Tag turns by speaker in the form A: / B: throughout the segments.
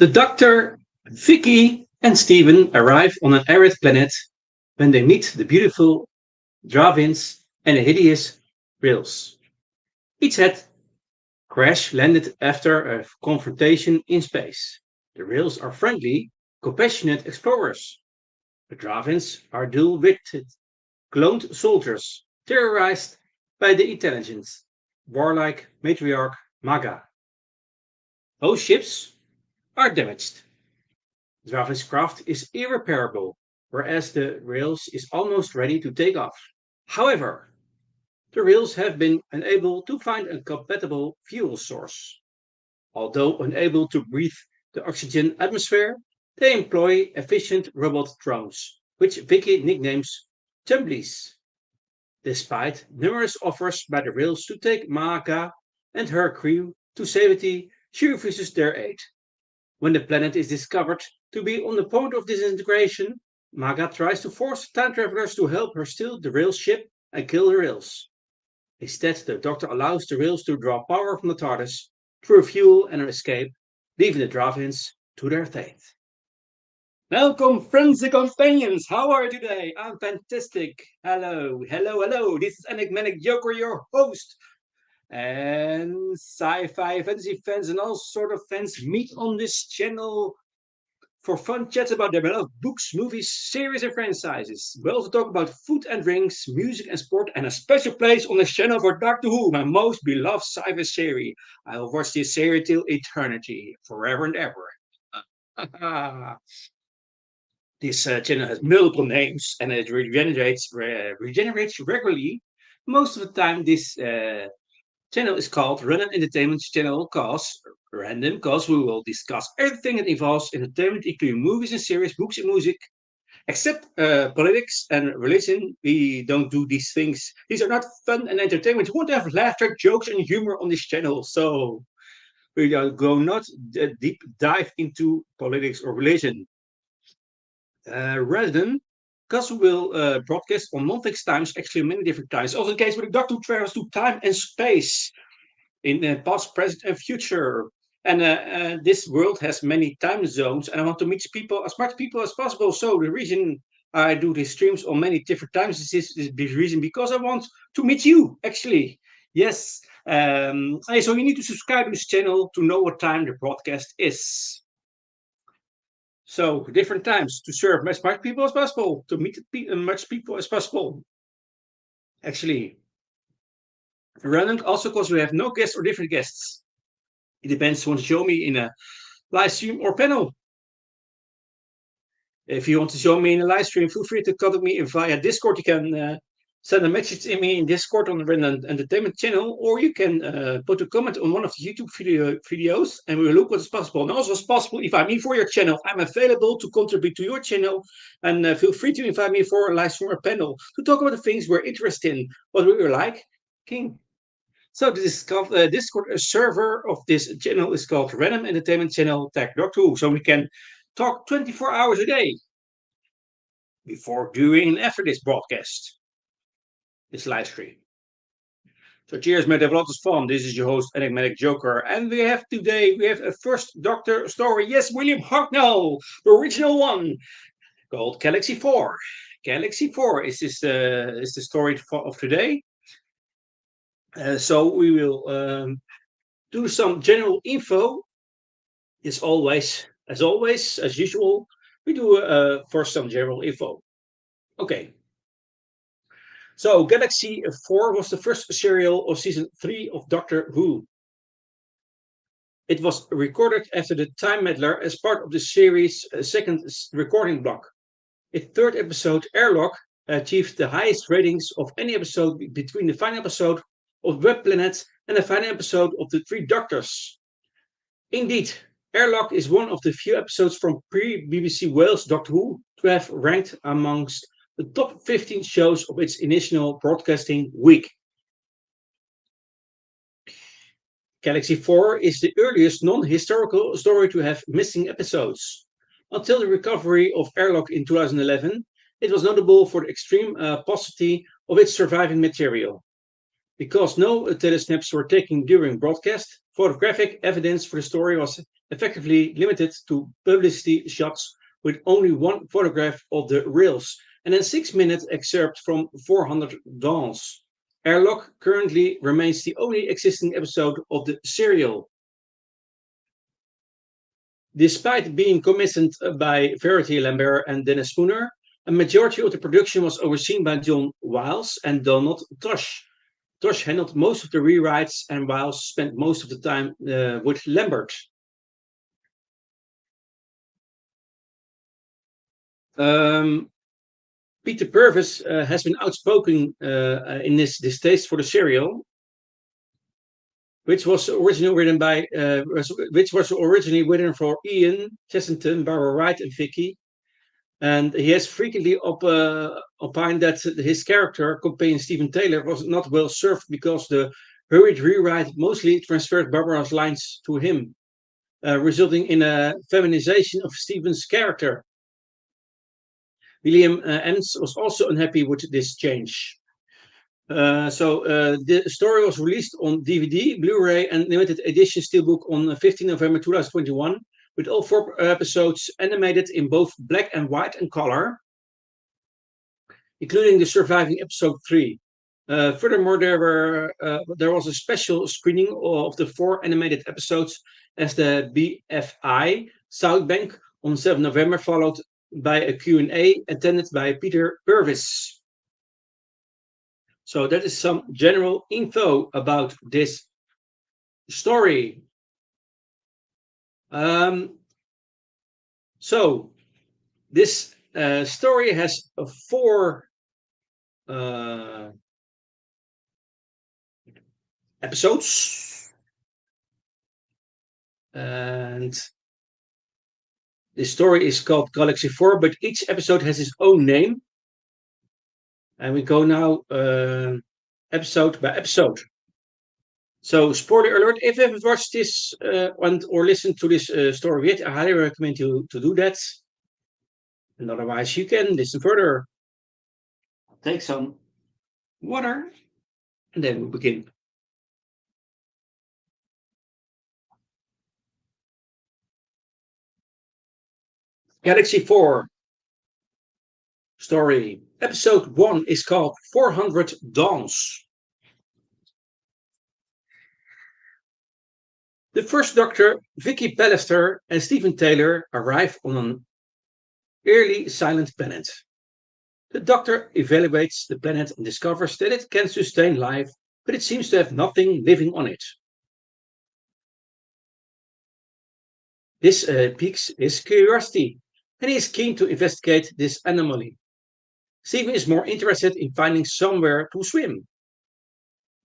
A: The Doctor, Vicky, and Steven arrive on an arid planet when they meet the beautiful Dravins and the hideous Rills. Each had crash landed after a confrontation in space. The Rills are friendly, compassionate explorers. The Dravins are dual-witted, cloned soldiers terrorized by the intelligent, warlike matriarch Maga. Both ships are damaged. Draven's craft is irreparable, whereas the rails is almost ready to take off. However, the rails have been unable to find a compatible fuel source. Although unable to breathe the oxygen atmosphere, they employ efficient robot drones, which Vicky nicknames Tumblies. Despite numerous offers by the rails to take Maka and her crew to safety, she refuses their aid. When the planet is discovered to be on the point of disintegration, Maga tries to force time travelers to help her steal the rail ship and kill the rails. Instead, the Doctor allows the rails to draw power from the TARDIS to refuel and escape, leaving the Dravins to their fate. Welcome, friends and companions. How are you today? I'm fantastic. Hello, hello, hello. This is Enigmatic Joker, your host. And sci-fi fantasy fans and all sort of fans meet on this channel for fun chats about their beloved books, movies, series, and franchises. We also talk about food and drinks, music and sport, and a special place on this channel for Doctor Who, my most beloved sci-fi series. I will watch this series till eternity, forever and ever. This channel has multiple names and it regenerates regularly. Most of the time, this channel is called Random Entertainment Channel because we will discuss everything that involves entertainment, including movies and series, books and music. Except politics and religion, we don't do these things. These are not fun and entertainment. We want to have laughter, jokes, and humor on this channel. So we go not deep dive into politics or religion. Rather than because we will broadcast on non-fixed times, actually many different times. Also the case where the Doctor travels to time and space in the past, present, and future. And this world has many time zones, and I want to meet people, as much people as possible. So the reason I do these streams on many different times is this reason because I want to meet you, actually. Yes. So you need to subscribe to this channel to know what time the broadcast is. So different times to serve as much people as possible, to meet as much people as possible. Actually, random also because we have no guests or different guests. It depends on what you show me in a live stream or panel. If you want to show me in a live stream, feel free to contact me via Discord. You can send a message to me in Discord on the Random Entertainment channel, or you can put a comment on one of the YouTube videos, and we will look what is possible. And also, it's possible if I'm in for your channel, I'm available to contribute to your channel, and feel free to invite me for a live stream or panel to talk about the things we're interested in, what we like. King. So this Discord server of this channel is called Random Entertainment Channel Tech Doctor Who. So we can talk 24 hours a day before, during, and after this broadcast, this live stream. So cheers, mate. Have a lot of fun. This is your host, Enigmatic Joker. And we have a first Doctor story. Yes, William Hartnell, the original one, called Galaxy 4. Galaxy 4 is the story of today. So we will do some general info. As usual, we do first some general info. Okay. So Galaxy 4 was the first serial of season 3 of Doctor Who. It was recorded after the Time Meddler as part of the series' second recording block. Its third episode, Airlock, achieved the highest ratings of any episode between the final episode of Web Planet and the final episode of The Three Doctors. Indeed, Airlock is one of the few episodes from pre-BBC Wales Doctor Who to have ranked amongst the top 15 shows of its initial broadcasting week. Galaxy 4 is the earliest non-historical story to have missing episodes. Until the recovery of Airlock in 2011, it was notable for the extreme paucity of its surviving material. Because no telesnaps were taken during broadcast, photographic evidence for the story was effectively limited to publicity shots with only one photograph of the rails and a 6-minute excerpt from 400 Dawns. Airlock currently remains the only existing episode of the serial. Despite being commissioned by Verity Lambert and Dennis Spooner, a majority of the production was overseen by John Wiles and Donald Tosh. Tosh handled most of the rewrites, and Wiles spent most of the time with Lambert. Peter Purves has been outspoken in his distaste for the serial, which was originally written for Ian Chessington, Barbara Wright, and Vicky. And he has frequently opined that his character, companion Stephen Taylor, was not well served because the hurried rewrite mostly transferred Barbara's lines to him, resulting in a feminization of Stephen's character. William Enns was also unhappy with this change. The story was released on DVD, Blu-ray, and limited edition steelbook on 15 November 2021, with all 4 episodes animated in both black and white and color, including the surviving episode 3. Furthermore, there was a special screening of the 4 animated episodes as the BFI South Bank on 7 November, followed by a Q&A attended by Peter Purves. So that is some general info about this story. So this story has 4 episodes, and the story is called Galaxy 4, but each episode has its own name. And we go now episode by episode. So, spoiler alert, if you haven't watched this or listened to this story yet, I highly recommend you to do that. And otherwise, you can listen further. Take some water, and then we begin. Galaxy 4 story. Episode 1 is called 400 Dawns. The First Doctor, Vicky Pallister, and Stephen Taylor arrive on an eerily silent planet. The Doctor evaluates the planet and discovers that it can sustain life, but it seems to have nothing living on it. This piques his curiosity, and he is keen to investigate this anomaly. Stephen is more interested in finding somewhere to swim.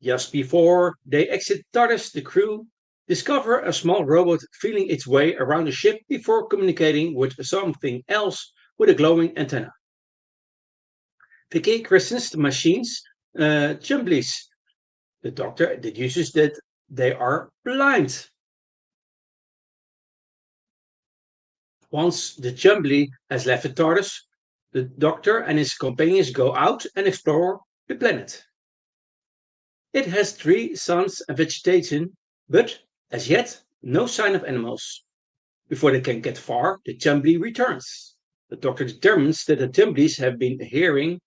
A: Just before they exit TARDIS, the crew discover a small robot feeling its way around the ship before communicating with something else with a glowing antenna. Vicky christens the machines Jumblies. The Doctor deduces that they are blind. Once the Jumbly has left the TARDIS, the Doctor and his companions go out and explore the planet. It has 3 suns and vegetation, but as yet no sign of animals. Before they can get far, the Jumbly returns. The Doctor determines that the Jumblies have been hearing,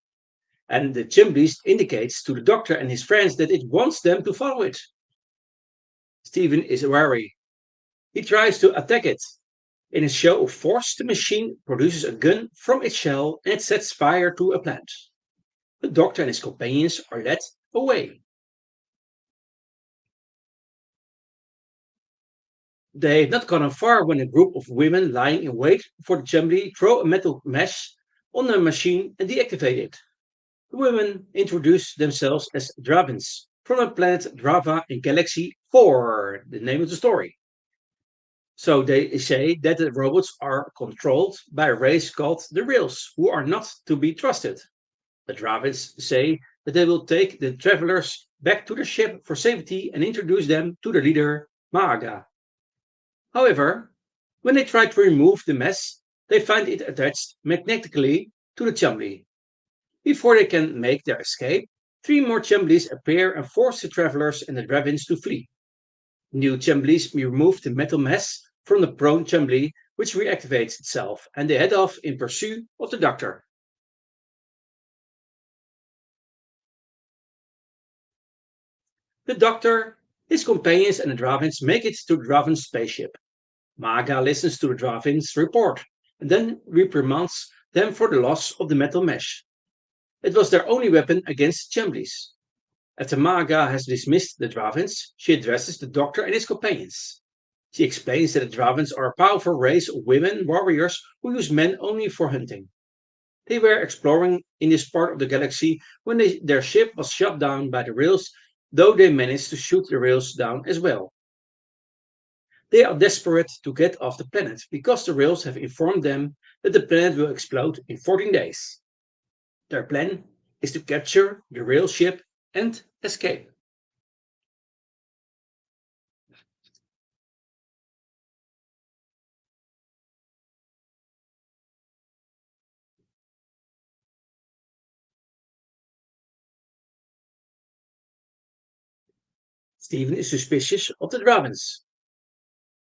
A: and the Jumblies indicates to the Doctor and his friends that it wants them to follow it. Stephen is wary. He tries to attack it. In a show of force, the machine produces a gun from its shell and it sets fire to a plant. The Doctor and his companions are led away. They had not gone far when a group of women lying in wait for the Jumbly throw a metal mesh on the machine and deactivate it. The women introduce themselves as Dravins from the planet Drava in Galaxy 4, the name of the story. So they say that the robots are controlled by a race called the Rails, who are not to be trusted. The Dravins say that they will take the travelers back to the ship for safety and introduce them to the leader, Maaga. However, when they try to remove the mess, they find it attached magnetically to the Jumbly. Before they can make their escape, 3 more Jumblies appear and force the travelers and the Dravins to flee. New Jumblies remove the metal mess from the prone Chumley, which reactivates itself, and they head off in pursuit of the Doctor. The Doctor, his companions, and the Dravins make it to the Draven spaceship. Maga listens to the Dravins' report and then reprimands them for the loss of the metal mesh. It was their only weapon against Chumleys. After Maga has dismissed the Dravins, she addresses the Doctor and his companions. She explains that the Dravins are a powerful race of women warriors who use men only for hunting. They were exploring in this part of the galaxy when their ship was shot down by the rails, though they managed to shoot the rails down as well. They are desperate to get off the planet because the rails have informed them that the planet will explode in 14 days. Their plan is to capture the rail ship and escape. Stephen is suspicious of the Dravens.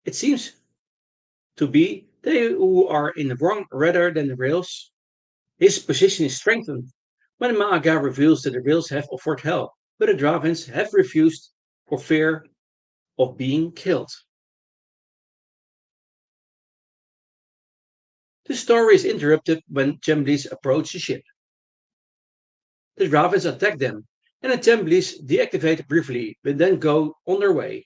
A: It seems to be they who are in the wrong rather than the rails. His position is strengthened when Maaga reveals that the rails have offered help, but the Dravens have refused for fear of being killed. The story is interrupted when Chemblies approach the ship. The Dravens attack them, and the Chemblies deactivate briefly, but then go on their way.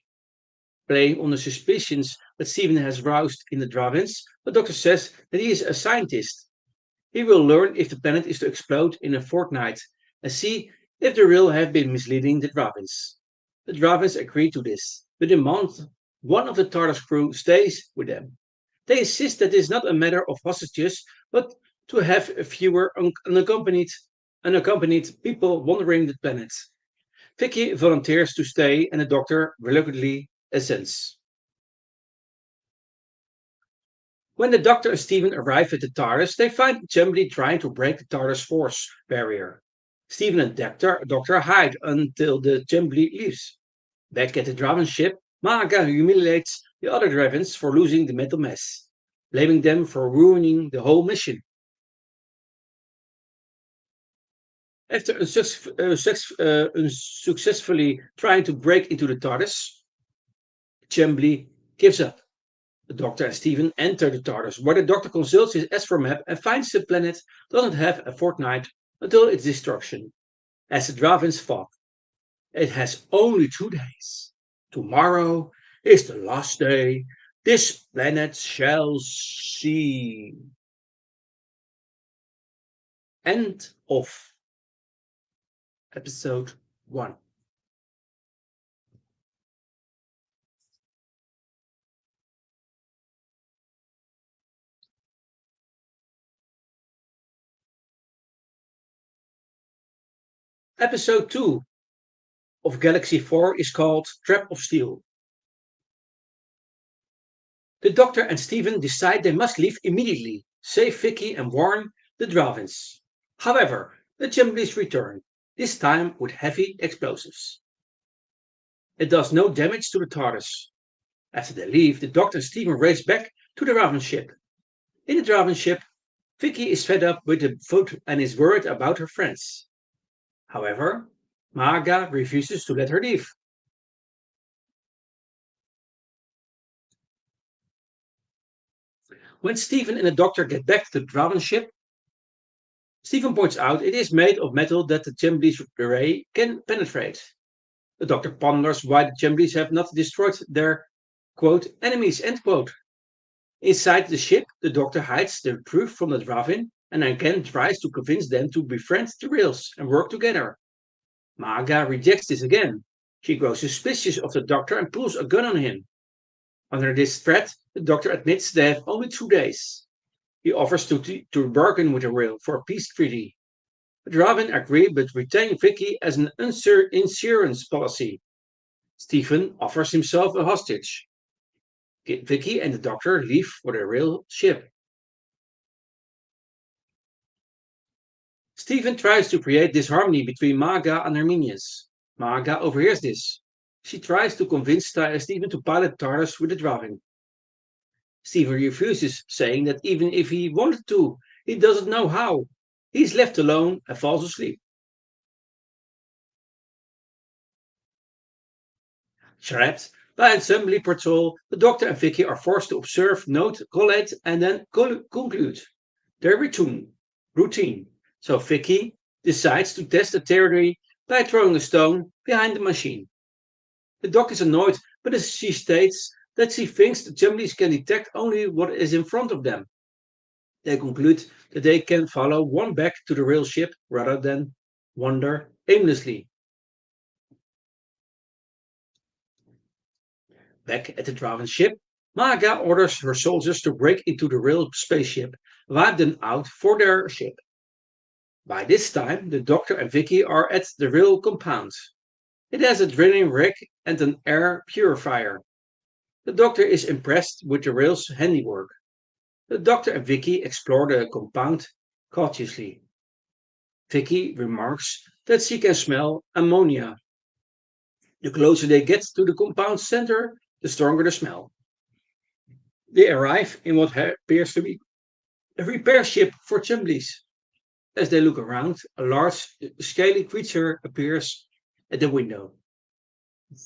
A: Playing on the suspicions that Stephen has roused in the Dravens, the Doctor says that he is a scientist. He will learn if the planet is to explode in a fortnight and see if the Rill have been misleading the Dravens. The Dravens agree to this, but demand one of the TARDIS crew stays with them. They insist that it is not a matter of hostages, but to have fewer unaccompanied people wandering the planet. Vicky volunteers to stay, and the Doctor reluctantly assents. When the Doctor and Stephen arrive at the TARDIS, they find Chumley trying to break the TARDIS force barrier. Stephen and Doctor hide until the Chumley leaves. Back at the Draven ship, Maga humiliates the other Dravens for losing the metal mess, blaming them for ruining the whole mission. After unsuccessfully trying to break into the TARDIS, Chumley gives up. The Doctor and Stephen enter the TARDIS, where the Doctor consults his astro map and finds the planet doesn't have a fortnight until its destruction. As the Dravens thought, it has only 2 days. Tomorrow is the last day this planet shall see. End of episode 1. Episode 2 of Galaxy 4 is called Trap of Steel. The Doctor and Stephen decide they must leave immediately, save Vicky and warn the Dravens. However, the Chumblies return, this time with heavy explosives. It does no damage to the TARDIS. After they leave, the Doctor and Stephen race back to the Draven ship. In the Draven ship, Vicky is fed up with the food and is worried about her friends. However, Maga refuses to let her leave. When Stephen and the Doctor get back to the Draven ship, Stephen points out it is made of metal that the Chumblies ray can penetrate. The Doctor ponders why the Chumblies have not destroyed their, quote, enemies, end quote. Inside the ship, the Doctor hides the proof from the Dravin and again tries to convince them to befriend the Rails and work together. Maga rejects this again. She grows suspicious of the Doctor and pulls a gun on him. Under this threat, the Doctor admits they have only 2 days. He offers to bargain with the Rail for a peace treaty. The Dravin agree but retain Vicky as an insurance policy. Stephen offers himself a hostage. Vicky and the Doctor leave for the Rail ship. Stephen tries to create disharmony between Maga and her minions. Maga overhears this. She tries to convince Stephen to pilot TARDIS with the Dravin. Stephen refuses, saying that even if he wanted to, he doesn't know how. He's left alone and falls asleep. Trapped by an assembly patrol, the Doctor and Vicky are forced to observe, note, collate, and then conclude their routine. So Vicky decides to test the theory by throwing a stone behind the machine. The Doc is annoyed, but she states that she thinks the Chumleys can detect only what is in front of them. They conclude that they can follow one back to the real ship rather than wander aimlessly. Back at the Draven ship, Maga orders her soldiers to break into the real spaceship, wipe them out for their ship. By this time, the Doctor and Vicky are at the real compound. It has a drilling rig and an air purifier. The Doctor is impressed with the rail's handiwork. The Doctor and Vicky explore the compound cautiously. Vicky remarks that she can smell ammonia. The closer they get to the compound center, the stronger the smell. They arrive in what appears to be a repair ship for Chumblies. As they look around, a large, scaly creature appears at the window.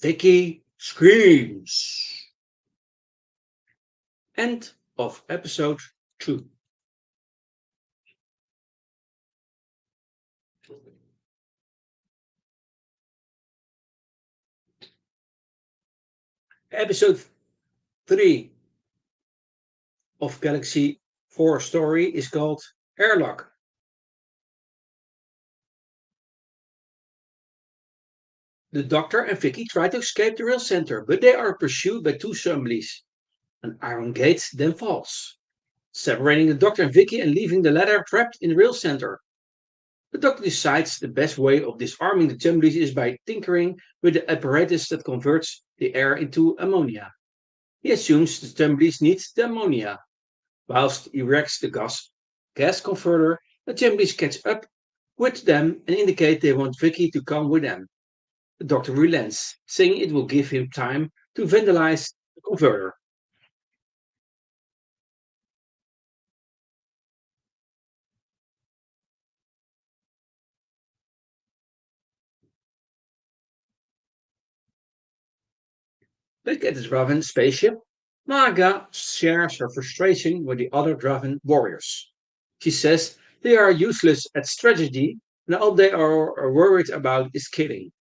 A: Vicky screams. End of episode 2. Episode 3 of Galaxy 4 story is called Airlock. The Doctor and Vicky try to escape the rail center, but they are pursued by two zombies. An iron gate then falls, separating the Doctor and Vicky and leaving the latter trapped in the rail center. The Doctor decides the best way of disarming the zombies is by tinkering with the apparatus that converts the air into ammonia. He assumes the zombies need the ammonia. Whilst he erects the gas converter, the zombies catch up with them and indicate they want Vicky to come with them. The Doctor relents, saying it will give him time to vandalize the converter. Back at the Draven spaceship, Maga shares her frustration with the other Draven warriors. She says they are useless at strategy and all they are worried about is killing.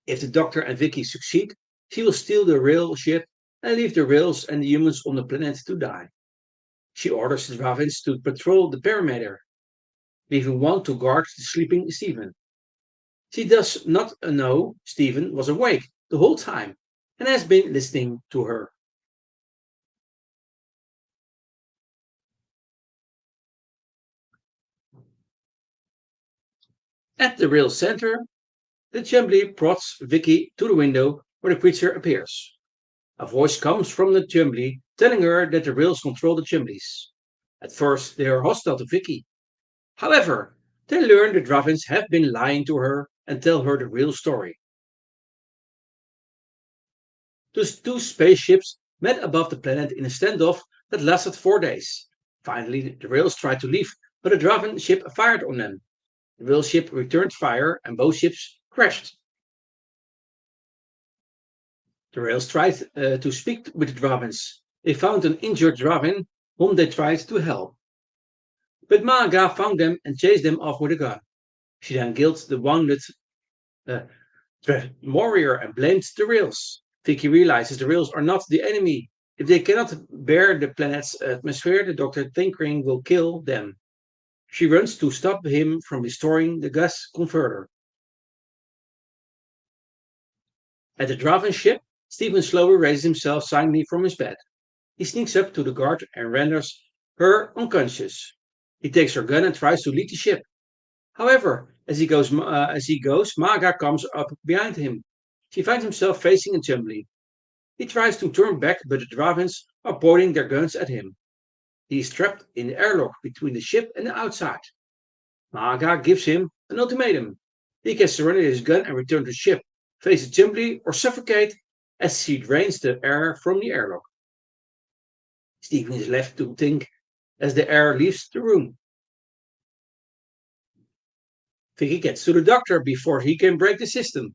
A: If the Doctor and Vicky succeed, she will steal the rail ship and leave the rails and the humans on the planet to die. She orders the Dravens to patrol the perimeter, leaving one to guard the sleeping Stephen. She does not know Stephen was awake the whole time and has been listening to her. At the rail center, the Jumbly prods Vicky to the window where the creature appears. A voice comes from the Jumbly telling her that the rails control the Jumblies. At first, they are hostile to Vicky. However, they learn the Dravins have been lying to her and tell her the real story. The two spaceships met above the planet in a standoff that lasted 4 days. Finally, the rails tried to leave, but a Draven ship fired on them. The rail ship returned fire and both ships crashed. The rails tried to speak with the Dravens. They found an injured Draven whom they tried to help. But Maga found them and chased them off with a gun. She then killed the wounded uh, warrior and blamed the rails. Vicky realizes the rails are not the enemy. If they cannot bear the planet's atmosphere, the Doctor tinkering will kill them. She runs to stop him from destroying the gas converter. At the Draven ship, Stephen slowly raises himself silently from his bed. He sneaks up to the guard and renders her unconscious. He takes her gun and tries to lead the ship. However, as he goes, Maga comes up behind him. She finds himself facing a Jumbly. He tries to turn back, but the Dravens are pointing their guns at him. He is trapped in the airlock between the ship and the outside. Maga gives him an ultimatum. He can surrender his gun and return to the ship, face the Jumbly, or suffocate as she drains the air from the airlock. Stephen is left to think as the air leaves the room. Vicky gets to the doctor before he can break the system.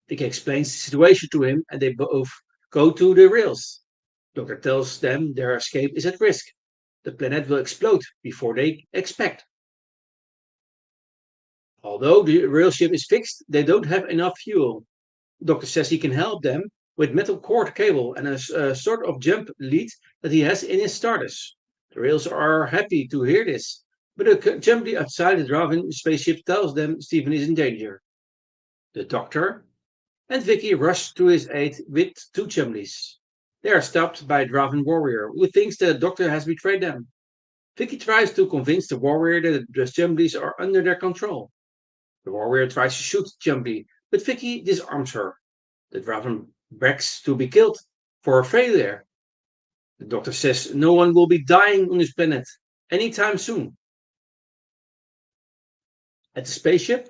A: Vicky explains the situation to him and they both go to the rails. Doctor tells them their escape is at risk. The planet will explode before they expect. Although the rail ship is fixed, they don't have enough fuel. Doctor says he can help them with metal cord cable and a sort of jump lead that he has in his TARDIS. The rails are happy to hear this, but a jump lead outside the Dravin spaceship tells them Stephen is in danger. The Doctor and Vicky rush to his aid with two chumleys. They are stopped by a Dravin warrior who thinks that the Doctor has betrayed them. Vicky tries to convince the warrior that the chumleys are under their control. The warrior tries to shoot Jumpy, but Vicky disarms her. The Draven begs to be killed for her failure. The doctor says no one will be dying on this planet anytime soon. At the spaceship,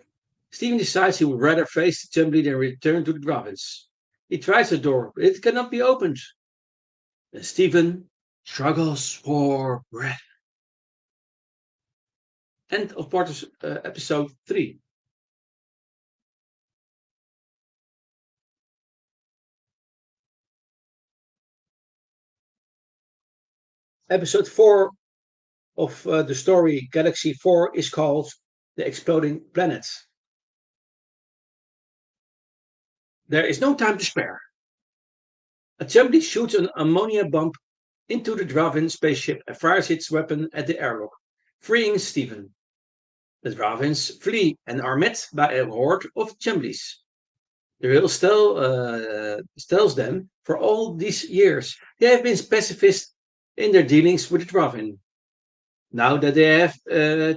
A: Stephen decides he would rather face the Jumpy than return to the Dravens. He tries the door, but it cannot be opened. And Stephen struggles for breath. End of episode 3. Episode 4 of the story Galaxy 4 is called The Exploding Planet. There is no time to spare. A Jumbly shoots an ammonia bomb into the Dravin spaceship and fires its weapon at the airlock, freeing Stephen. The Dravins flee and are met by a horde of Jumblies. The Rail tells them for all these years they have been pacifists in their dealings with the Dravin. Now that they have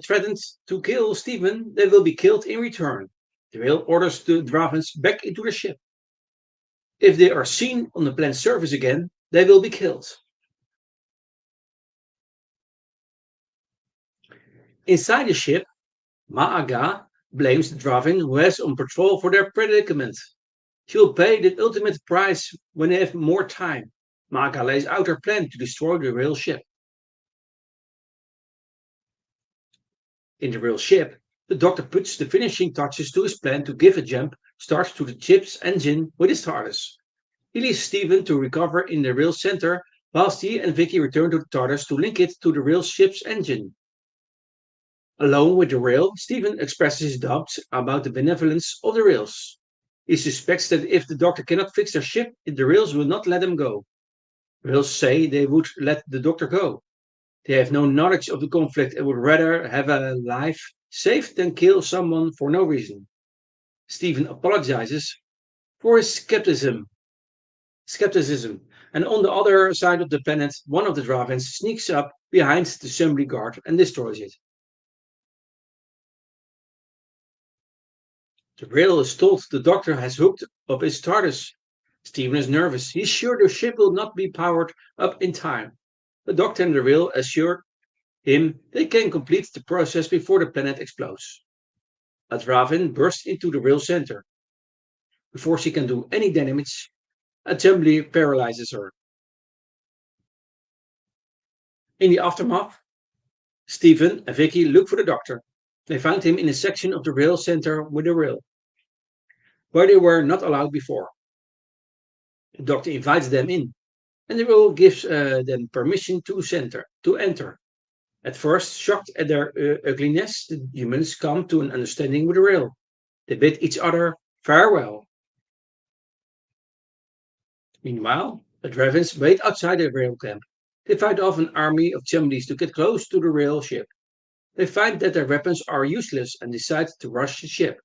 A: threatened to kill Stephen, they will be killed in return. The Rail orders the Dravins back into the ship. If they are seen on the planet's surface again, they will be killed. Inside the ship, Maaga blames the Dravin who has on patrol for their predicament. She will pay the ultimate price when they have more time. Maaga lays out her plan to destroy the Rail ship. In the Rail ship, the Doctor puts the finishing touches to his plan to give a jump start to the ship's engine with his TARDIS. He leaves Stephen to recover in the Rail center, whilst he and Vicky return to the TARDIS to link it to the Rail ship's engine. Alone with the Rail, Stephen expresses his doubts about the benevolence of the Rails. He suspects that if the Doctor cannot fix their ship, the Rails will not let him go. The Rails say they would let the Doctor go. They have no knowledge of the conflict and would rather have a life saved than kill someone for no reason. Stephen apologizes for his skepticism. And on the other side of the planet, one of the Dravens sneaks up behind the assembly guard and destroys it. The Rail is told the Doctor has hooked up his TARDIS. Stephen is nervous. He's sure the ship will not be powered up in time. The Doctor and the Rail assure him they can complete the process before the planet explodes. A Dravin bursts into the Rail center. Before she can do any damage, a Jumbly paralyzes her. In the aftermath, Stephen and Vicky look for the Doctor. They find him in a section of the Rail center with a rail, where they were not allowed before. The Doctor invites them in, and the Rail gives them permission to enter. At first, shocked at their ugliness, the humans come to an understanding with the Rail. They bid each other farewell. Meanwhile, the Dravens wait outside the Rail camp. They fight off an army of Chumleys to get close to the Rail ship. They find that their weapons are useless and decide to rush the ship.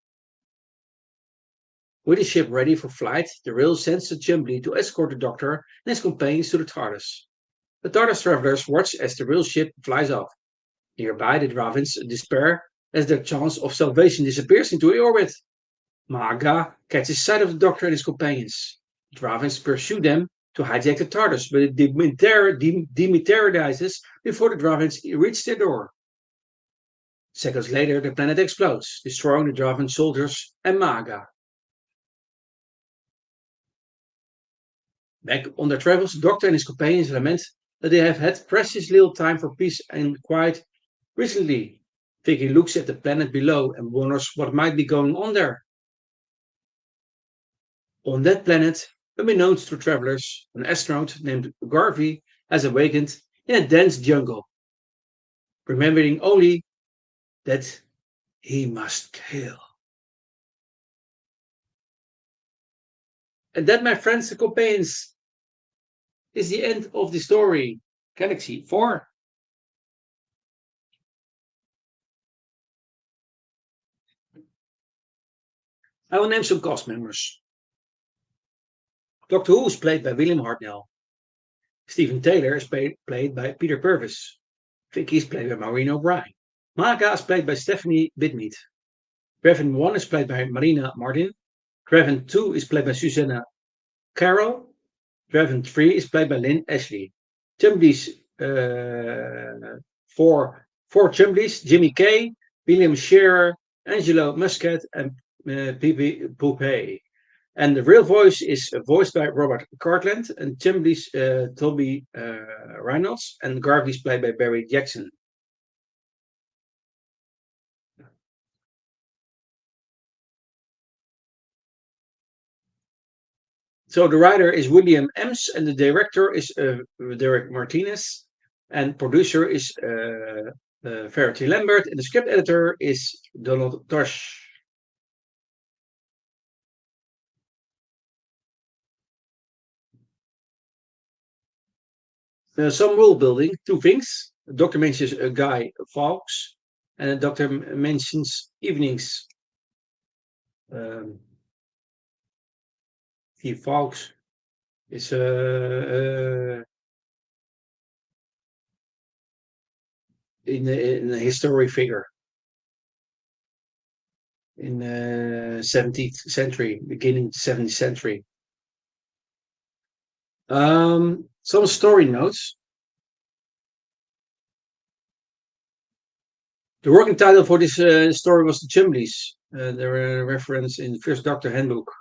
A: With the ship ready for flight, the Rail sends a Chumley to escort the Doctor and his companions to the TARDIS. The TARDIS travelers watch as the Rail ship flies off. Nearby, the Dravins despair as their chance of salvation disappears into the orbit. Maaga catches sight of the Doctor and his companions. The Dravins pursue them to hijack the TARDIS, but it dematerializes before the Dravins reach their door. Seconds later, the planet explodes, destroying the Dravin soldiers and Maaga. Back on their travels, the Doctor and his companions lament that they have had precious little time for peace and quiet recently. Vicky looks at the planet below and wonders what might be going on there. On that planet, unbeknownst to travelers, an astronaut named Garvey has awakened in a dense jungle, remembering only that he must kill. And that, my friends and companions, is the end of the story. Galaxy 4. I will name some cast members. Doctor Who is played by William Hartnell. Stephen Taylor is played by Peter Purvis. Vicky is played by Maureen O'Brien. Maka is played by Stephanie Bidmead. Revan 1 is played by Marina Martin. Revan 2 is played by Susanna Carroll. Revan 3 is played by Lynn Ashley. Chumblies, four Chumblies, Jimmy Kay, William Shearer, Angelo Muscat, and Pipi Poupée. And the real voice is voiced by Robert Cartland, and Chumblies Toby Reynolds, and Garvey's played by Barry Jackson. So the writer is William Ems, and the director is Derek Martinez, and producer is Verity Lambert, and the script editor is Donald Tosh. Some world building, two things. The doctor mentions a guy, Fawkes, and the doctor mentions evenings. Um, he Fawkes is in a historic figure in the 17th century, beginning 17th century. Some story notes. The working title for this story was The Chumblies. There were a reference in the First Doctor Handbook.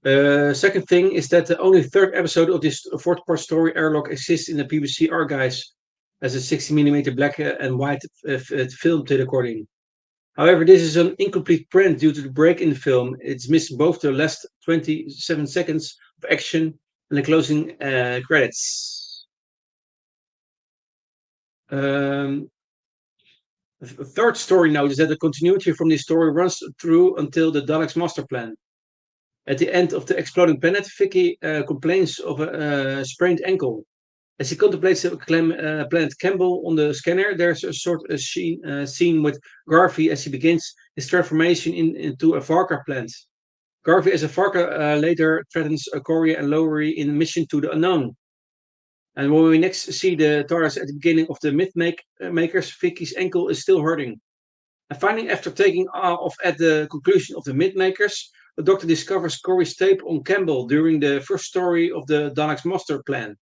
A: Second thing is that the only third episode of this fourth-part story, Airlock, exists in the BBC archives as a 60mm black and white film recording. However, this is an incomplete print due to the break in the film. It's missing both the last 27 seconds of action and the closing credits. A third story note is that the continuity from this story runs through until the Daleks' master plan. At the end of the exploding planet, Vicky complains of a sprained ankle. As he contemplates the planet Campbell on the scanner, there's a sort of scene with Garvey as he begins his transformation into a Varka plant. Garvey as a Varka later threatens Corey and Lowry in Mission to the Unknown. And when we next see the TARDIS at the beginning of the Myth Makers, Vicky's ankle is still hurting. And finally, after taking off at the conclusion of the Myth Makers, the Doctor discovers Corey's tape on Campbell during the first story of the Daleks' master plan.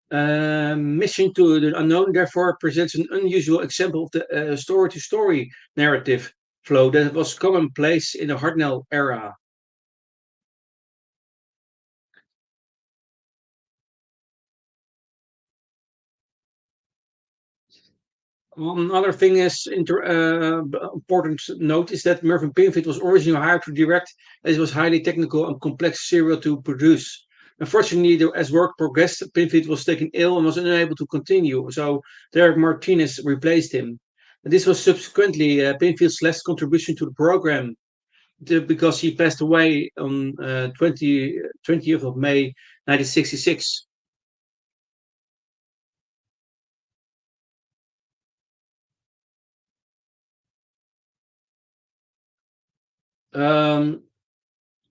A: Mission to the Unknown, therefore, presents an unusual example of the story-to-story narrative flow that was commonplace in the Hartnell era. Another thing is important to note is that Mervyn Pinfield was originally hired to direct, as it was highly technical and complex serial to produce. Unfortunately, as work progressed, Pinfield was taken ill and was unable to continue, so Derek Martinez replaced him. And this was subsequently Pinfield's last contribution to the program because he passed away on 20th of May 1966. Um,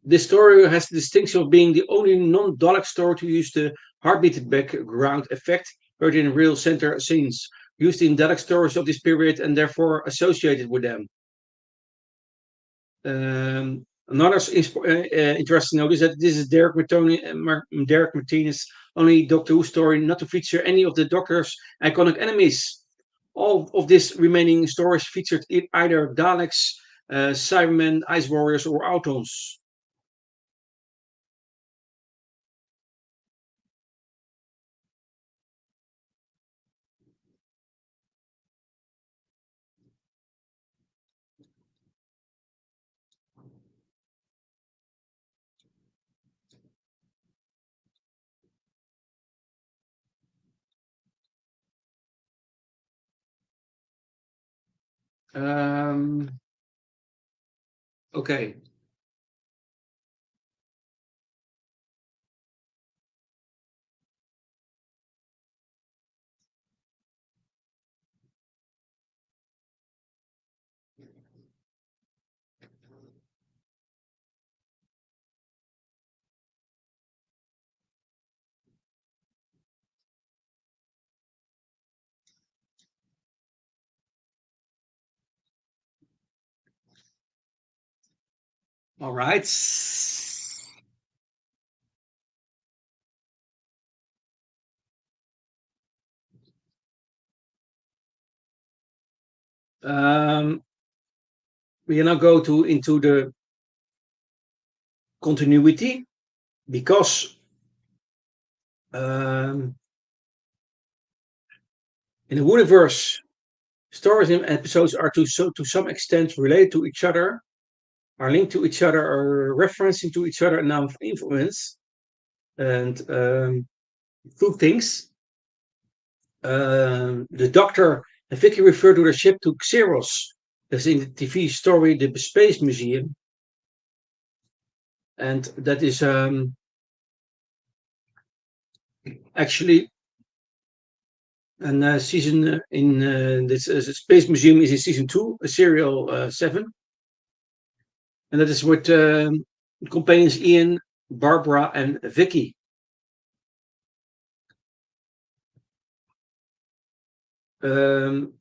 A: This story has the distinction of being the only non-Dalek story to use the heartbeat background effect heard in real center scenes, used in Dalek stories of this period and therefore associated with them. Another interesting note is that this is Derek Martinez' only Doctor Who story not to feature any of the Doctor's iconic enemies. All of these remaining stories featured either Daleks, Cybermen, Ice Warriors, or Autons. Um, okay. All right. Um, we now go to into the continuity because um, in the universe, stories and episodes are to some extent related to each other, are linked to each other, are referencing to each other, and now influence. And two things. The Doctor and Vicky refer to the ship to Xeros, as in the TV story The Space Museum. And that is actually an season in this Space Museum is in season 2, serial 7. And that is with companions Ian, Barbara, and Vicky. Um,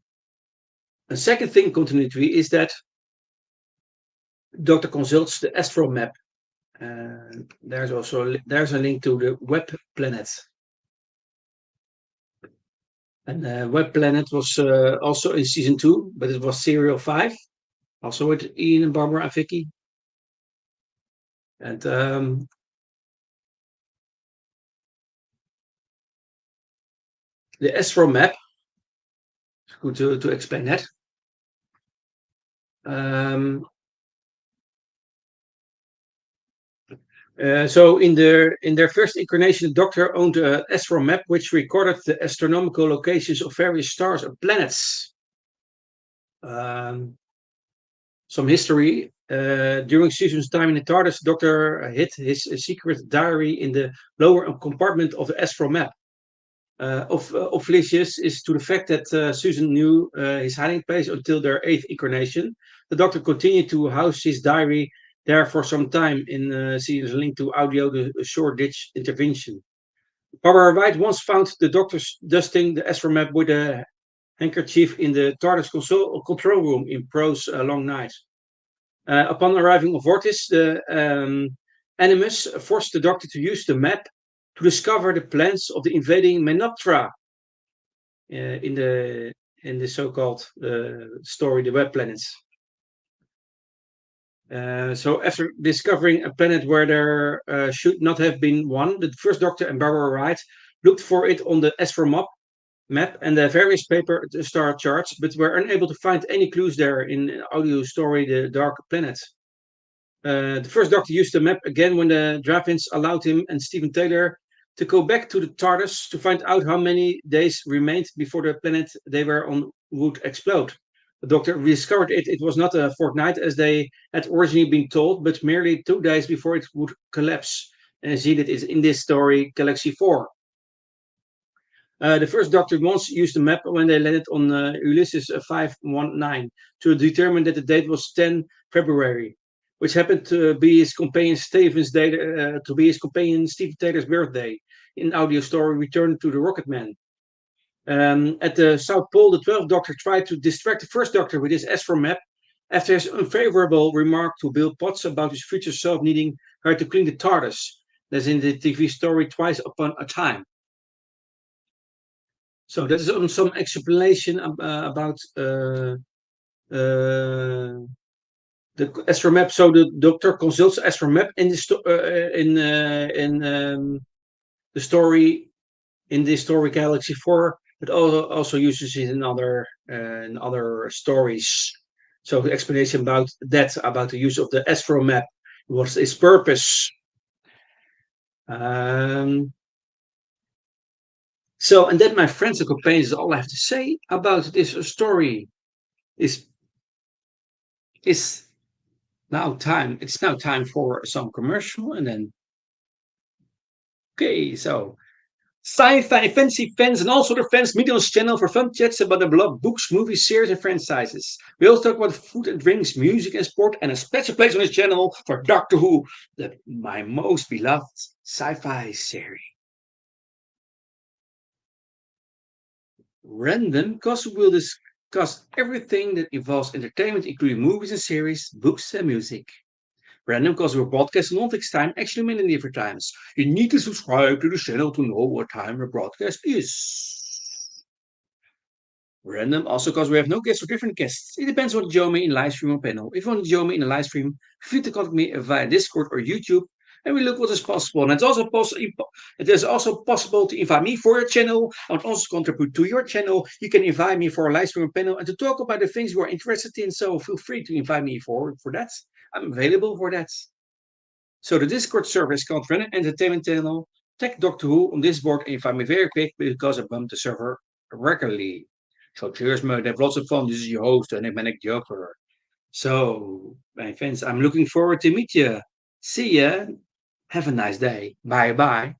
A: a second thing continuity is that Doctor consults the astro map. There's a link to the web planet. And Web Planet was also in season 2, but it was serial 5, also with Ian and Barbara and Vicky. And the astro map, it's good to explain that. Um, so in their first incarnation, the Doctor owned an astro map which recorded the astronomical locations of various stars and planets. Um, some history. During Susan's time in the TARDIS, the Doctor hid his secret diary in the lower compartment of the astro map. Of Felicius is to the fact that Susan knew his hiding place until their eighth incarnation. The Doctor continued to house his diary there for some time in series linked to audio the Shoreditch intervention. Barbara Wright once found the Doctor dusting the astromap with a handkerchief in the TARDIS control room in Pro's Long Night. Upon arriving of Vortis, the Animus forced the Doctor to use the map to discover the plans of the invading Menoptera in the so-called story, the Web Planets. So after discovering a planet where there should not have been one, the first Doctor and Barbara Wright looked for it on the astromap map and the various paper star charts, but were unable to find any clues there in audio story The Dark Planet. The first Doctor used the map again when the Dravins allowed him and Stephen Taylor to go back to the TARDIS to find out how many days remained before the planet they were on would explode. The Doctor discovered it was not a fortnight as they had originally been told, but merely 2 days before it would collapse. And see that is in this story, Galaxy 4. The first Doctor once used the map when they landed on Ulysses 519 to determine that the date was 10 February, which happened to be his companion Stephen Taylor's birthday. In audio story, Return to the Rocket Man. At the South Pole, the 12th Doctor tried to distract the first Doctor with his astro map after his unfavorable remark to Bill Potts about his future self needing her to clean the TARDIS, as in the TV story Twice Upon a Time. So that is some explanation about the astromap. So the Doctor consults astromap in the story in this story Galaxy 4, but also uses it in other stories. So the explanation about that, about the use of the astromap, what's its purpose. Um, so, and then my friends and companions, all I have to say about this story is It's it's now time for some commercial and then okay, so Sci-Fi Fantasy fans and also their fans meet on this channel for fun chats about the beloved books, movies, series, and franchises. We also talk about food and drinks, music and sport, and a special place on this channel for Doctor Who, my most beloved sci-fi series. Random, because we'll discuss everything that involves entertainment, including movies and series, books and music. Random, because we're broadcasting on fixed time, actually many different times. You need to subscribe to the channel to know what time the broadcast is. Random, also because we have no guests or different guests. It depends what you join me in live stream or panel. If you want to join me in a live stream, feel free to contact me via Discord or YouTube, and we look what is possible. And it is also possible to invite me for your channel and also contribute to your channel. You can invite me for a live stream or panel and to talk about the things you are interested in. So feel free to invite me for that. I'm available for that. So the Discord server is called Random Entertainment Channel. Tag Doctor Who on this board and invite me very quick because I bump the server regularly. So cheers, mate. Have lots of fun. This is your host, the Enigmatic Joker. So, my friends, I'm looking forward to meet you. See ya. Have a nice day. Bye bye.